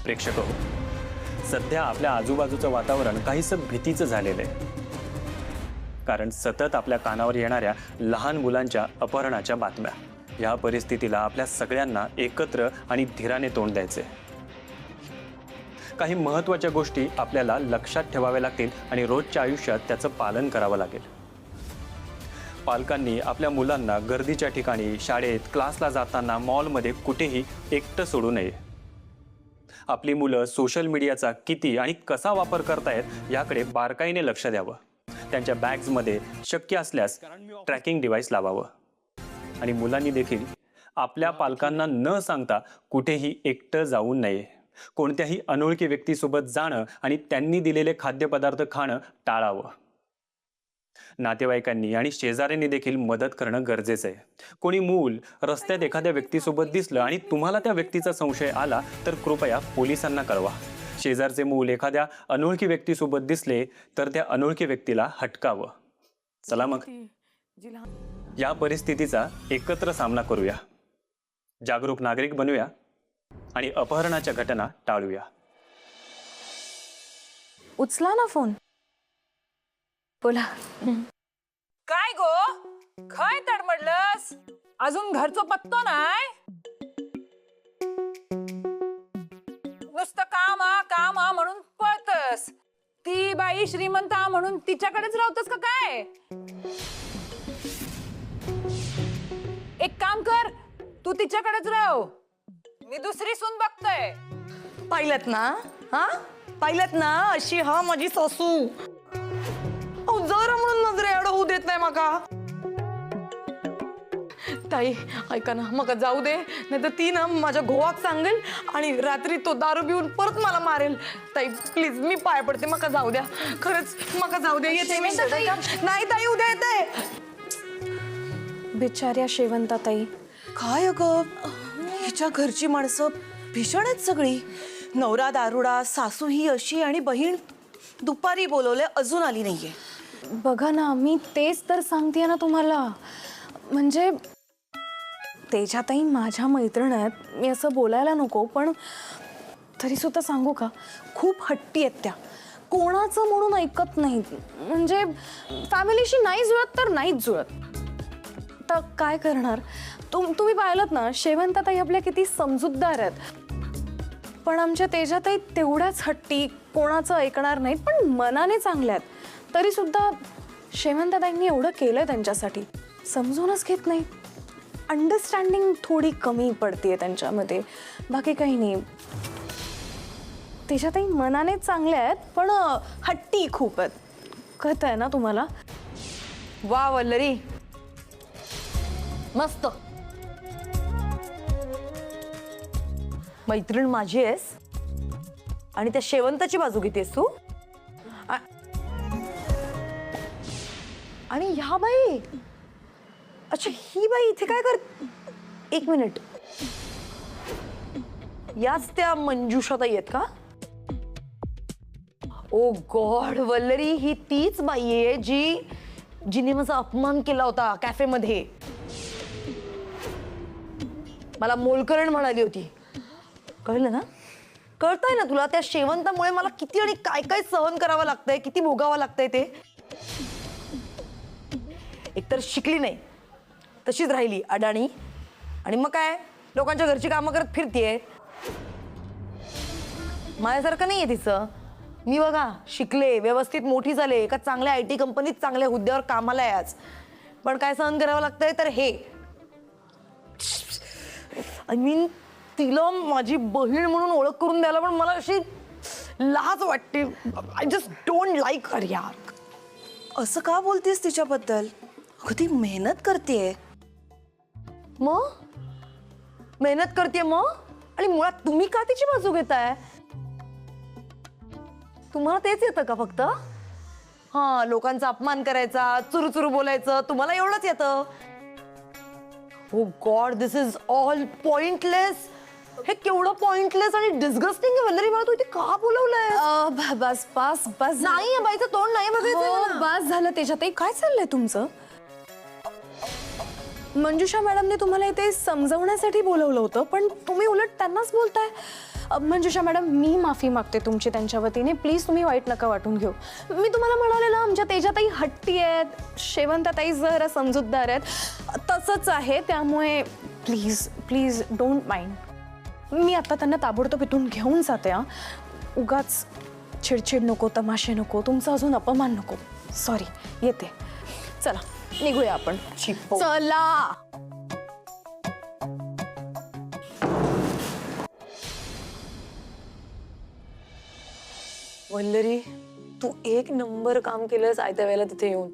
प्रेक्षक हो, सध्या आपल्या आजूबाजूचं वातावरण काहीसं भीतीचं झालेलं आहे. कारण सतत आपल्या कानावर येणाऱ्या लहान मुलांच्या अपहरणाच्या बातम्या, या परिस्थितीला आपल्या सगळ्यांना एकत्र आणि धीराने तोंड द्यायचे. काही महत्त्वाच्या गोष्टी आपल्याला लक्षात ठेवाव्या लागतील आणि रोजच्या आयुष्यात त्याचं पालन करावं लागेल. पालकांनी आपल्या मुलांना गर्दीच्या ठिकाणी, शाळेत, क्लासला जाताना, मॉलमध्ये कुठेही एकटं सोडू नये. आपली मुलं सोशल मीडियाचा किती आणि कसा वापर करतायत याकडे बारकाईने लक्ष द्यावं. त्यांच्या बॅग्समध्ये शक्य असल्यास ट्रॅकिंग डिव्हाइस लावावं. आणि मुलांनी देखील आपल्या पालकांना न सांगता कुठेही एकटं जाऊ नये. कोणत्याही अनोळखी व्यक्तीसोबत जाणं आणि त्यांनी दिलेले खाद्यपदार्थ खाणं टाळावं. नातेवाईकांनी आणि शेजाऱ्यांनी देखील मदत करणं गरजेचं आहे. कोणी मूल रस्त्यात एखाद्या व्यक्तीसोबत दिसलं आणि तुम्हाला त्या व्यक्तीचा संशय आला तर कृपया पोलिसांना कळवा. शेजारचे मूल एखाद्या अनोळखी व्यक्तीसोबत दिसले तर त्या अनोळखी व्यक्तीला हटकावं. चला मग या परिस्थितीचा एकत्र सामना करूया, जागरूक नागरिक बनूया आणि अपहरणाच्या घटना टाळूया. उचला ना फोन. बोला. काय गो, काय तडमडलंस? अजून घरचो पत्तो नाही? नुसतं कामा म्हणून पळतस. ती बाई श्रीमंत म्हणून तिच्याकडेच राहतस का काय? एक काम कर, तू तिच्याकडेच राह, मी दुसरी सून बघतोय. पाहिलत ना? हा, पाहिलत ना? अशी हा माझी सासू. जरा म्हणून नजरे एवढं होऊ देत नाही मका. ताई ऐका ना, मका जाऊ दे, नाही तर ती ना माझ्या घोवाक सांगेल आणि रात्री तो दारू पिऊन परत मला मारेल. ताई प्लीज, मी पाय पडते, मका जाऊ द्या. खरंच मका जाऊ द्या. येते मी. नाही ताई, उद्या येते. बिचाऱ्या शेवंताताई. काय अगं, हिच्या घरची माणसं भीषण आहेत सगळी. नवरा दारुडा, सासू ही अशी आणि बहीण दुपारी बोलवले अजून आली नाहीये. बघा ना, मी तेच तर सांगते ना तुम्हाला. म्हणजे तेजाताई माझ्या मैत्रीण आहेत, मी असं बोलायला नको, पण तरी सुद्धा सांगू का, खूप हट्टी आहेत त्या. कोणाचं म्हणून ऐकत नाहीत. म्हणजे फॅमिलीशी नाही जुळत तर नाहीच जुळत. तर काय करणार? तुम्ही पाहिलंत ना, शेवंताताई आपल्या किती समजूतदार आहेत. पण आमच्या तेजाताई तेवढ्याच हट्टी, कोणाचं ऐकणार नाहीत, पण मनाने चांगल्या आहेत. तरी सुद्धा शेवंताताईंनी एवढं केलंय त्यांच्यासाठी, समजूनच घेत नाही. अंडरस्टँडिंग थोडी कमी पडते त्यांच्यामध्ये, बाकी काही नाही. तेजाताई मनाने चांगल्या आहेत, पण हट्टी खूप आहेत. कळतंय ना तुम्हाला? वा वल्लरी, मस्त. मैत्रीण माझी आहेस आणि त्या शेवंताची बाजू घेतेस तू. आणि ह्या बाई, अच्छा ही बाई इथे काय कर. एक मिनिट, याच त्या मंजुषाताई आहेत का? ओ गॉड वल्लरी, ही तीच बाई आहे जिने माझा अपमान केला होता कॅफेमध्ये. मला मोलकरण म्हणाली होती. कळलं ना? कळतंय ना तुला? त्या शेवंतामुळे मला किती आणि काय काय सहन करावं लागतंय, किती भोगावं लागतंय ते. एकतर शिकली नाही, तशीच राहिली अडाणी, आणि मग काय लोकांच्या घरची कामं करत फिरतीये. माझ्यासारखं नाहीये तिचं. मी बघा शिकले, व्यवस्थित मोठी झाले, एका चांगल्या IT कंपनीत चांगल्या हुद्द्यावर कामाला आहे आज, पण काय सहन करावं लागतंय तर हे. आय मीन, तिला माझी बहीण म्हणून ओळख करून द्यायला पण मला अशी लाज वाटते. आय जस्ट डोंट लाईक हर यार. असं का बोलतेस तिच्याबद्दल? अगं ती मेहनत करतेय. मग मेहनत करते मग, आणि मुळात तुम्ही का तिची बाजू घेताय? तुम्हाला तेच येतं का फक्त? हा, लोकांचा अपमान करायचा, चुरूचुरू बोलायचं, तुम्हाला एवढंच येतं? Oh God, this is all pointless. हे केवढं पॉइंटलेस आणि डिस्गस्टिंग आहे वल्लरी. मला तू इथे का बोलवलंय? बस बस बस. नाही, बाईचं तोंड नाही बघायचं. बस झालं तेजाताई. काय चाललंय तुमचं? मंजुषा मॅडमने तुम्हाला इथे समजवण्यासाठी बोलवलं होतं, पण तुम्ही उलट त्यांनाच बोलताय. मंजुषा मॅडम, मी माफी मागते तुमची त्यांच्या वतीने. प्लीज तुम्ही वाईट नका वाटून घेऊ. मी तुम्हाला म्हणाले ना, आमच्या तेजाताई हट्टी आहेत, शेवंताताई जरा समजूतदार आहेत, तसंच आहे. त्यामुळे प्लीज प्लीज डोंट माइंड. मी आता त्यांना ताबडतोब इथून घेऊन जाते. उगाच चिडचिड नको, तमाशे नको, तुमचा अजून अपमान नको. सॉरी, येते. चला निघूया आपण. चला. वल्लरी, तू एक नंबर काम केलंस आयत्या वेळेला तिथे येऊन.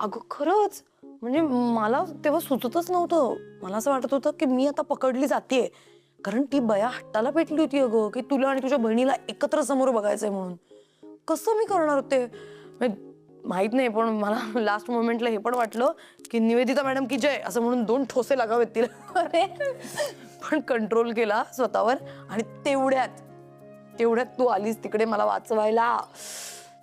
अगं खरंच, म्हणजे मला तेव्हा सुचतच नव्हतं. मला असं वाटत होतं की मी आता पकडली जातेय, कारण ती बया हट्टाला पेटली होती अगं, की तुला आणि तुझ्या बहिणीला एकत्र समोर बघायचंय म्हणून. कसं मी करणार होते माहित नाही, पण मला लास्ट मोमेंटला हे पण वाटलं की निवेदिता मॅडम की जय असं म्हणून 2 ठोसे लागावेत तिला. अरे पण कंट्रोल केला स्वतःवर, आणि तेवढ्यात तू आलीस तिकडे मला वाचवायला.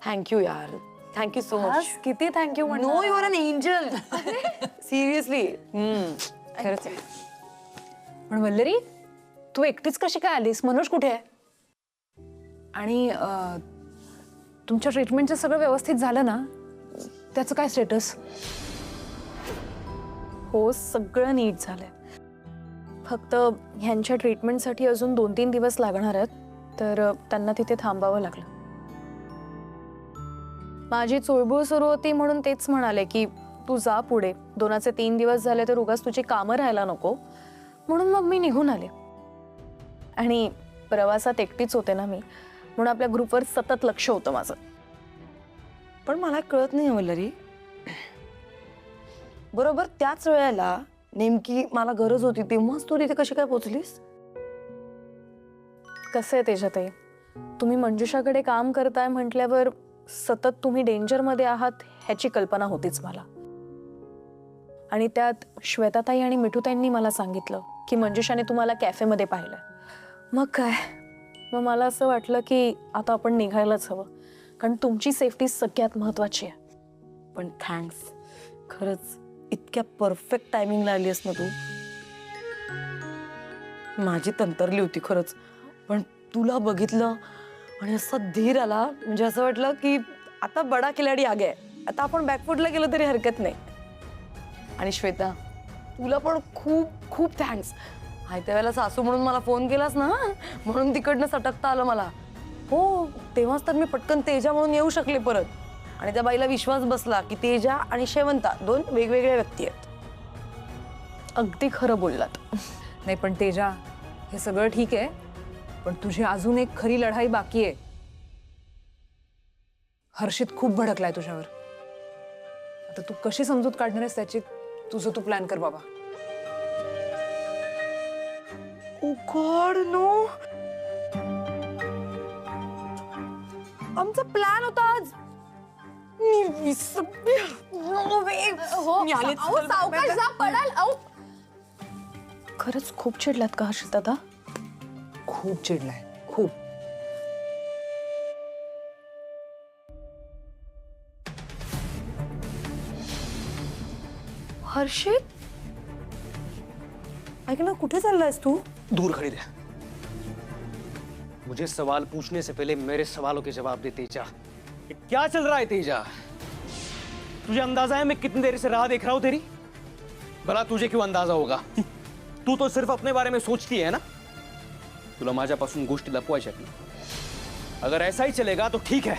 थँक्यू यार, थँक्यू सो मच. किती thank you. No, you are an angel. Seriously. खरंच. पण वल्लरी, तू एकटीच कशी काय आलीस? मनोज कुठे आहे? आणि तुमच्या ट्रीटमेंटचं सगळं व्यवस्थित झालं ना? त्याचं काय स्टेटस? हो, सगळं नीट झालंय. फक्त ह्यांच्या ट्रीटमेंटसाठी अजून 2-3 दिवस लागणार आहेत, तर त्यांना तिथे थांबावं लागलं. माझी चुळबुळ सुरू होती म्हणून तेच म्हणाले की तू जा पुढे, 2चे 3 दिवस झाले तर उगाच तुझी कामं राहायला नको. म्हणून मग मी निघून आले. आणि प्रवासात एकटीच होते ना मी, म्हणून आपल्या ग्रुपवर सतत लक्ष होतं माझं. पण मला कळत नाही वल्लरी, बरोबर त्याच वेळेला नेमकी मला गरज होती तेव्हाच तू तिथे कशी काय पोहोचलीस? कसं आहे तेजाताई, तुम्ही मंजुषाकडे काम करताय म्हटल्यावर सतत तुम्ही डेंजरमध्ये आहात ह्याची कल्पना होतीच मला. आणि त्यात श्वेताताई आणि मिठूताईंनी मला सांगितलं की मंजुषाने तुम्हाला कॅफेमध्ये पाहिलंय. मग काय, मग मला असं वाटलं की आता आपण निघायलाच हवं, कारण तुमची सेफ्टी सगळ्यात महत्वाची आहे. पण थँक्स, खरंच इतक्या परफेक्ट टायमिंगला आलीस ना तू. माझी तंतरली होती खरंच, पण तुला बघितलं आणि असा धीर आला, म्हणजे असं वाटलं की आता बडा खिलाडी आ गया, आता आपण बॅकफुटला गेलो तरी हरकत नाही. आणि श्वेता, तुला पण खूप खूप थँक्स. त्या वेळेला सासू म्हणून मला फोन केलास ना, म्हणून तिकडनं सटकता आलं मला. हो, तेव्हाच तर मी पटकन तेजा म्हणून येऊ शकले परत. आणि त्या बाईला विश्वास बसला की तेजा आणि शेवंता 2 वेगवेगळ्या व्यक्ती आहेत. अगदी खरं बोललात. नाही पण तेजा, हे सगळं ठीक आहे, पण तुझी अजून एक खरी लढाई बाकी आहे. हर्षित खूप भडकलाय तुझ्यावर. आता तू कशी समजूत काढणार आहेस त्याची, तुझं तू प्लॅन कर बाबा. ओ गॉड, नो. आमचा प्लॅन होता आज. खरंच खूप चिडलात का हर्षित दादा? खूप चिडलाय, खूप. हर्षित, ऐक ना, कुठे चाललायस तू? दूर खड़ी रह। मुझे सवाल पूछने से पहले मेरे सवालों के जवाब दे तेजा। ये क्या चल रहा है तेजा? तुझे अंदाजा है मैं कितनी देर से राह देख रहा हूं तेरी? भला तुझे क्यों अंदाजा होगा? तू तो सिर्फ अपने बारे में सोचती है ना? तुला माझ्यापासून गोष्टी लपवायच्या ना? अगर ऐसा ही चलेगा तो ठीक है।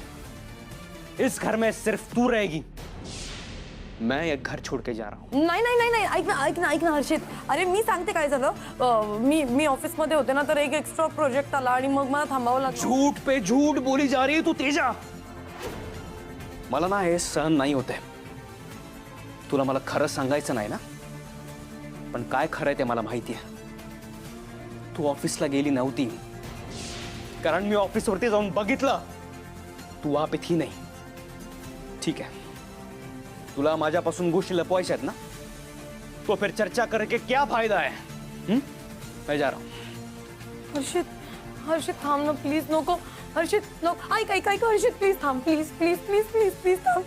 इस घर में सिर्फ तू रहेगी। मैं ये घर छोड़ के जा रहा हूँ। नाही नाही नाही नाही, ऐक ना हर्षित. अरे मी सांगते काय झालं. मी ऑफिसमध्ये होते ना, तर एक एक्स्ट्रा प्रोजेक्ट आला आणि मग मला थांबावं लागलं. झूठ पे झूठ बोली जा रही है तू तेजा. मला ना हे सहन नाही होते. तुला मला खरं सांगायचं नाही ना, पण काय खरं आहे ते मला माहिती आहे. तू ऑफिसला गेली नव्हती, कारण मी ऑफिसवरती जाऊन बघितलं, तू वहां पे थी नाही. ठीक है, तुला माझ्यापासून गोष्टी लपवायच्या आहेत ना, तो फिर चर्चा करके क्या फायदा है? मैं जा रहा हूं. हर्षित थांब ना प्लीज. नको हर्षित, नको. ऐक हर्षित, प्लीज थांब. प्लीज थांब.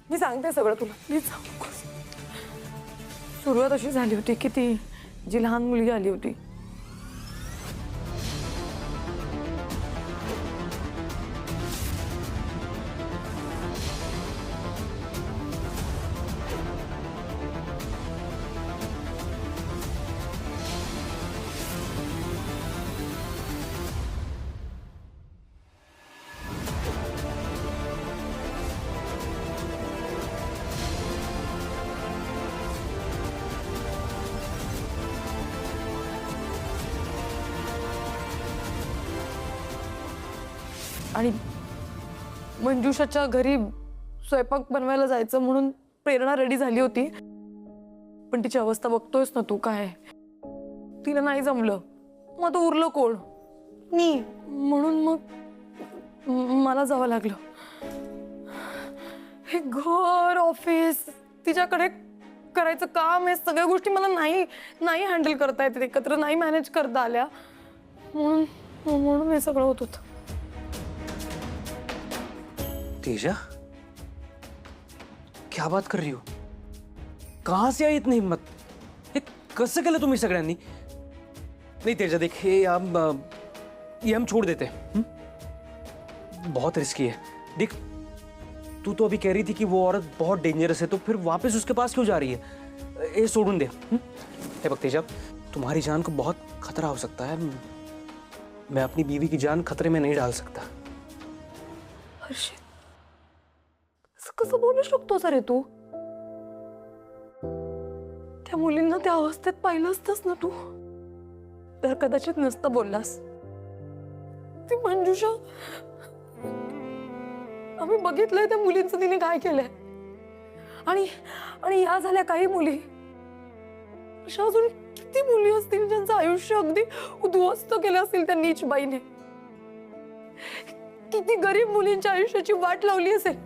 मी सांगते सगळं तुला. प्लीज थांब. सुरुवात अशी झाली होती की ती जी लहान मुलगी आली होती आणि मंजुषाच्या घरी स्वयंपाक बनवायला जायचं म्हणून प्रेरणा रेडी झाली होती, पण तिची अवस्था बघतोयस ना तू काय. तिला नाही जमलं, मग तो उरलं कोण, मी. म्हणून मग मला जावं लागलं. हे घर, ऑफिस, तिच्याकडे करायचं काम, हे सगळ्या गोष्टी मला नाही हँडल करता येते, एकत्र नाही मॅनेज करता आल्या, म्हणून हे सगळं होत होतं. तेजा, क्या बात कर रही हो? कहाँ से आई इतनी हिम्मत? हे कसं केलं तुम्ही सगळ्यांनी? नहीं तेजा, देख ये हम छोड़ देते हैं. बहुत रिस्की है. देख, तू तो अभी कह रही थी कि वो औरत बहुत डेंजरस है, तो फिर वापस उसके पास क्यों जा रही है? ये छोड़ून दे. हे बघ तेजा, तुम्हारी जान को बहुत खतरा हो सकता है. मैं अपनी बीवी की जान खतरे में नहीं डाल सकता. हर्षित, असं कसं बोलू शकतोस रे तू? त्या मुलींना त्या अवस्थेत पाहिलं असतंस ना तू, तर कदाचित नसतं बोललास. ती मंजुषा, आम्ही बघितलंय त्या मुलींचं तिने काय केलंय. आणि या झाल्या काही मुली, अशा अजून किती मुली असतील ज्यांचं आयुष्य अगदी उद्ध्वस्त केलं असेल त्या नीच बाईने. किती गरीब मुलींच्या आयुष्याची वाट लावली असेल.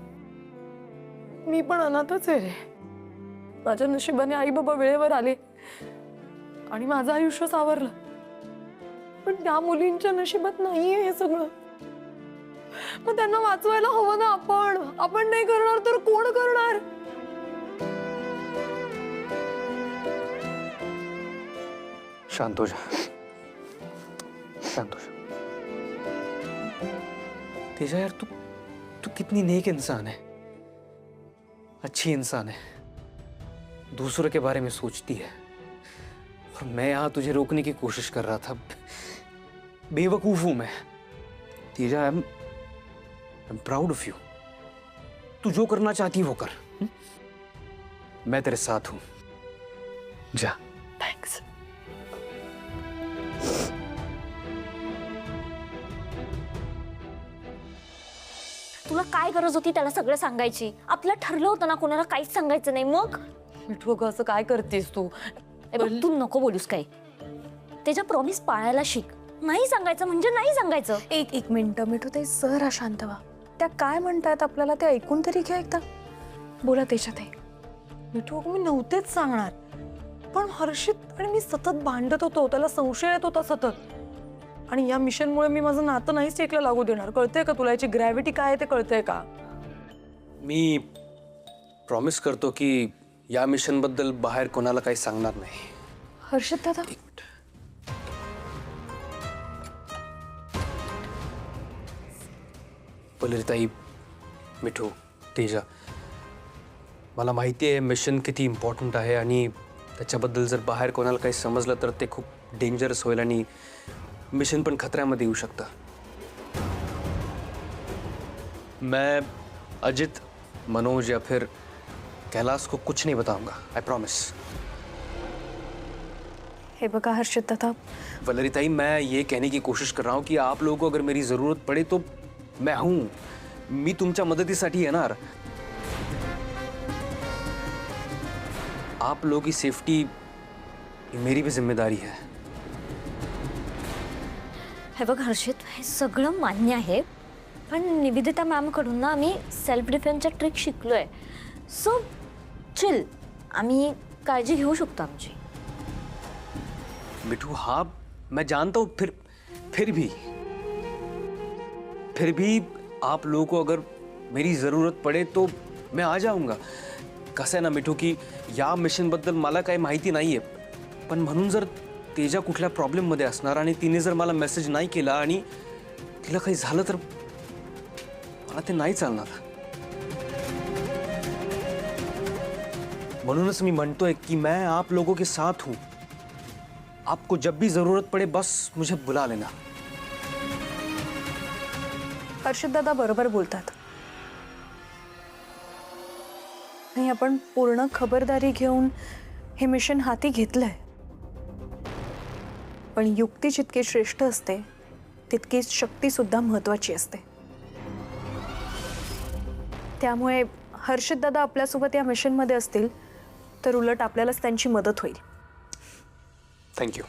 मी पण अनाथच आहे रे. माझ्या नशिबाने आई बाबा वेळेवर आले आणि माझं आयुष्य सावरलं, पण त्या मुलींच्या नशिबात नाहीये हे सगळं. मग त्यांना वाचवायला हवं ना आपण नाही करणार तर कोण करणार? शांत हो जा, शांत हो जा. तेजा यार, तू कितनी नेक इंसान है, अच्छी इंसान है, दूसरों के बारे में सोचती है. और मैं यहाँ तुझे रोकने की कोशिश कर रहा था. बेवकूफ हूं मैं. Teja, I am proud of you. तू जो करना चाहती वो कर. मैं तेरे साथ हूं. जा. थँक्स. तुला काय गरज होती त्याला सगळं सांगायची? आपलं ठरलं होतं ना कोणाला काहीच सांगायचं नाही. मग मिठू, अगं असं काय करतेस तू? हे बघ, तू नको बोलूस काय. त्याच्या प्रॉमिस पाळायला शिक. नाही सांगायचं म्हणजे नाही सांगायचं. एक मिनिट मिठू, ते जरा शांत व्हा. त्या काय म्हणतायत आपल्याला ते ऐकून तरी घ्या एकदा. बोला तेजा ताई. मिठू, अगं मी नव्हतेच सांगणार, पण हर्षित आणि मी सतत भांडत होतो. त्याला संशय येत होता सतत, आणि या मिशनमुळे मी माझं नातं नाहीच टेकला लागू देणार. कळतंय का तुला याची ग्रॅव्हिटी काय आहे ते? कळतंय का? मी प्रॉमिस करतो की या मिशन बद्दल बाहेर कोणाला काही सांगणार नाही. हर्षित दादा, एक मिनिट. वल्लरीताई, मिठू, तेजा, मला माहिती आहे मिशन किती इम्पॉर्टंट आहे आणि त्याच्याबद्दल जर बाहेर कोणाला काही समजलं तर ते खूप डेंजरस होईल आणि मिशन पण खतऱ्यामध्ये येऊ शकतं. मैं अजित, मनोज या फिर कैलाश को कुछ नहीं बताऊंगा. I promise. हे बघा हर्षित दादा, वल्लरीताई, मैं ये कहने की कोशिश कर रहा हूँ कि आप लोगों को अगर मेरी ज़रूरत पड़े तो मैं हूँ. मी तुमच्या मदतीसाठी येणार. आप लोगों की सेफ्टी मेरी भी जिम्मेदारी है. हे बघ हर्षित, हे सगळं मान्य आहे, पण निवेदिता मॅमकडून ना आम्ही सेल्फ डिफेन्सच्या ट्रिक शिकलोय. सो चिल, आम्ही काळजी घेऊ शकतो आमची. मिठू, हाँ मैं जानता हूँ, फिर भी आप लोगों को अगर मेरी ज़रूरत पड़े तो मैं आ जाऊँगा. कसं आहे ना मिठू की या मिशनबद्दल मला काही माहिती नाही आहे, पण म्हणून जर तेजा कुठल्या प्रॉब्लेममध्ये असणार आणि तिने जर मला मेसेज नाही केला आणि तिला काही झालं तर मला ते नाही चालणार. म्हणूनच मी म्हणतोय की मैं आप लोगों के साथ हूं. आपको जब भी जरूरत पड़े बस मुझे बुला लेना. हर्षद दादा बरोबर बोलतात. नाही, आपण पूर्ण खबरदारी घेऊन हे मिशन हाती घेतलंय, पण युक्ती जितकी श्रेष्ठ असते तितकीच शक्ती सुद्धा महत्वाची असते. त्यामुळे हर्षद दादा आपल्यासोबत या मिशनमध्ये असतील तर उलट आपल्यालाच त्यांची मदत होईल. थँक्यू.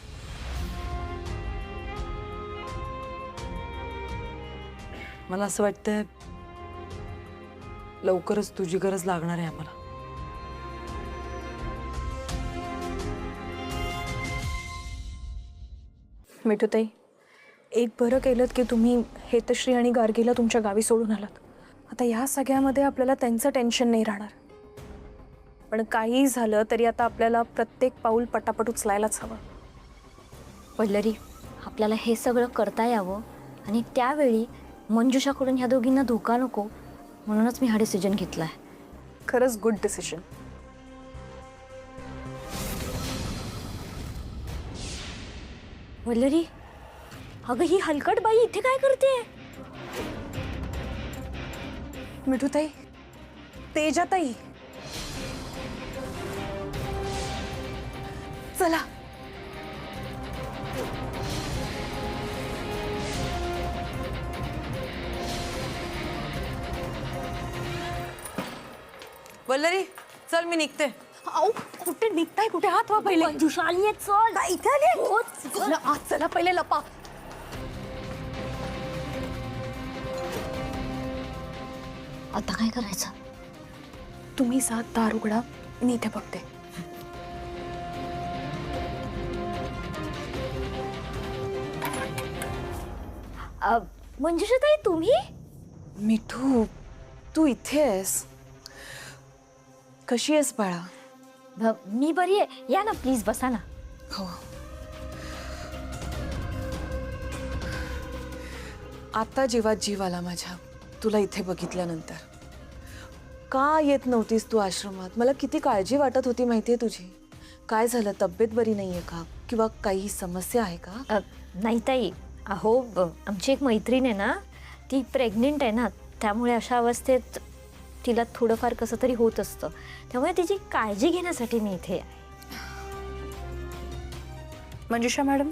मला असं वाटतंय लवकरच तुझी गरज लागणार आहे आम्हाला. मिठूताई, एक बरं केलं की तुम्ही हेतश्री आणि गार्गीला तुमच्या गावी सोडून आलात. आता या सगळ्यामध्ये आपल्याला त्यांचं टेन्शन नाही राहणार. पण काही झालं तरी आता आपल्याला प्रत्येक पाऊल पटापट उचलायलाच हवं. वल्लरी, आपल्याला हे सगळं करता यावं आणि त्यावेळी मंजुषाकडून ह्या दोघींना धोका नको, म्हणूनच मी हा डिसिजन घेतला आहे. खरंच गुड डिसिजन. वल्लरी, अगं ही हलकट बाई इथे काय करते? मिठूताई, तेजाताई, चला. वल्लरी, चल मी निघते. अहो, कुठे निघताय? कुठे आत वा पहिले. मंजुषा आली आहे, चल. इथे आले. हो, चला आत, चला पहिले लपा. आता काय करायचं? तुम्ही सात दार उघडा, मी इथे बघते. मंजुषा ताई, तुम्ही? मिठू, तू इथे आहेस? कशी आहेस बाळा? मी बरी आहे. या ना प्लीज, बसा ना. हो. आता जीवात जीव आला माझ्या तुला इथे बघितल्यानंतर. का येत नव्हतीस तू आश्रमात? मला किती काळजी वाटत होती माहितीये तुझी. काय झालं, तब्येत बरी नाहीये का, किंवा काही समस्या आहे का? नाही ताई, अहो आमची एक मैत्रीण आहे ना, ती प्रेग्नेंट आहे ना, त्यामुळे अशा अवस्थेत तिला थोडंफार कसं तरी होत असतं. त्यामुळे तिची काळजी घेण्यासाठी मी इथे आहे. मंजुषा मॅडम,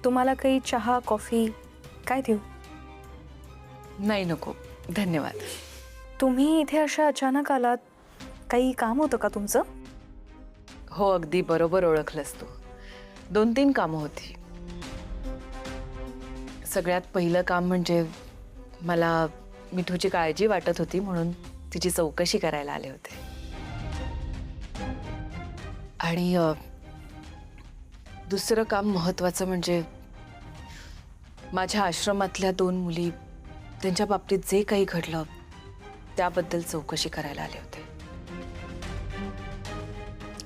तुम्हाला काही चहा कॉफी काय देऊ? नाही नको, धन्यवाद. तुम्ही इथे अशा अचानक आलात, काही काम होतं का तुमचं? हो, अगदी बरोबर ओळखलंस तू. 2-3 कामं होती. सगळ्यात पहिलं काम म्हणजे मला मिठूची काळजी वाटत होती, म्हणून तिची चौकशी करायला आले होते. आणि दुसरं काम महत्त्वाचं म्हणजे माझ्या आश्रमातल्या 2 मुली, त्यांच्या बाबतीत जे काही घडलं त्याबद्दल चौकशी करायला आले होते.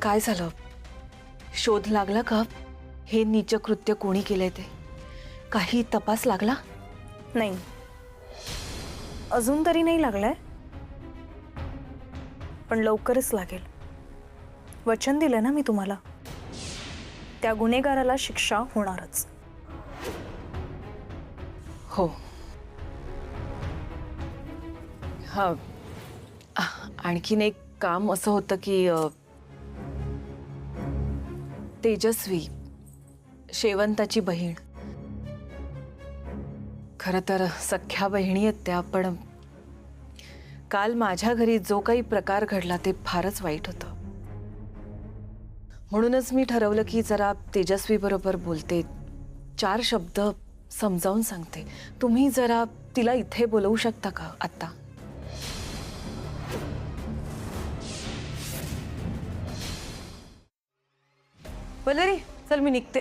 काय झालं? शोध लागला का? हे नीच कृत्य कोणी केलंय ते? काही तपास लागला? नाही, अजून तरी नाही लागलाय, पण लवकरच लागेल. वचन दिलं ना मी तुम्हाला, त्या गुन्हेगाराला शिक्षा होणारच. हो. हा, आणखीन एक काम असं होतं की तेजस्वी, शेवंताची बहीण, खरं तर सख्या बहिणी आहेत त्या, पण काल माझ्या घरी जो काही प्रकार घडला ते फारच वाईट होतं. म्हणूनच मी ठरवलं की जरा तेजस्वी बरोबर बोलते, 4 शब्द समजावून सांगते. तुम्ही जरा तिला इथे बोलवू शकता का आत्ता? वल्लरी, चल मी निघते.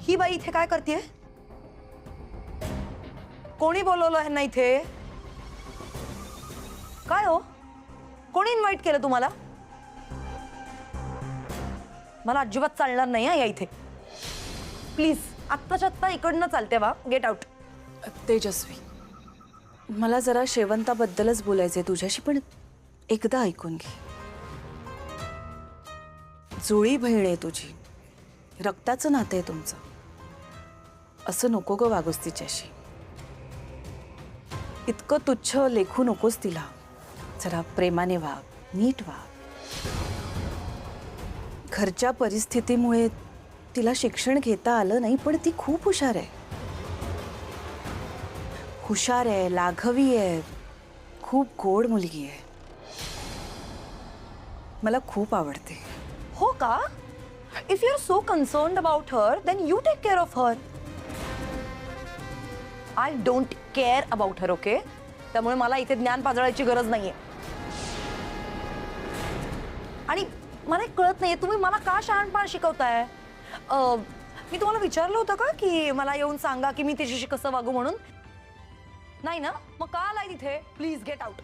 ही बाई इथे काय करतेय? कोणी बोलवलं ह्यांना इथे? काय हो, कोणी इन्व्हाइट केलं तुम्हाला? मला अजिबात चालणार नाही हा या इथे. प्लीज आत्ताच्या आत्ता इकडनं चालते वा, गेट आउट. तेजस्वी, मला जरा शेवंताबद्दलच बोलायचंय तुझ्याशी, पण एकदा ऐकून घे. जुळी बहीण आहे तुझी, रक्ताचं नातं आहे तुमचं. असं नको ग वागूस तिच्याशी. इतकं तुच्छ लेखू नकोस तिला. जरा प्रेमाने वाग, नीट वाग. घरच्या परिस्थितीमुळे तिला शिक्षण घेता आलं नाही, पण ती खूप हुशार आहे. हुशार आहे, लाघवी आहे, खूप गोड मुलगी आहे. मला खूप आवडते. हो का? If you are so concerned about her, then you take care of her. I don't care about her, okay? त्यामुळे मला इथे ज्ञान पाजळायची गरज नाहीये. आणि मला एक कळत नाहीये, तुम्ही मला का शहाणपण शिकवताय? मी तुम्हाला विचारलं होतं का की मला येऊन सांगा की मी तिच्याशी कसं वागू म्हणून? नाही ना? मग का आलाय तिथे? Please get out.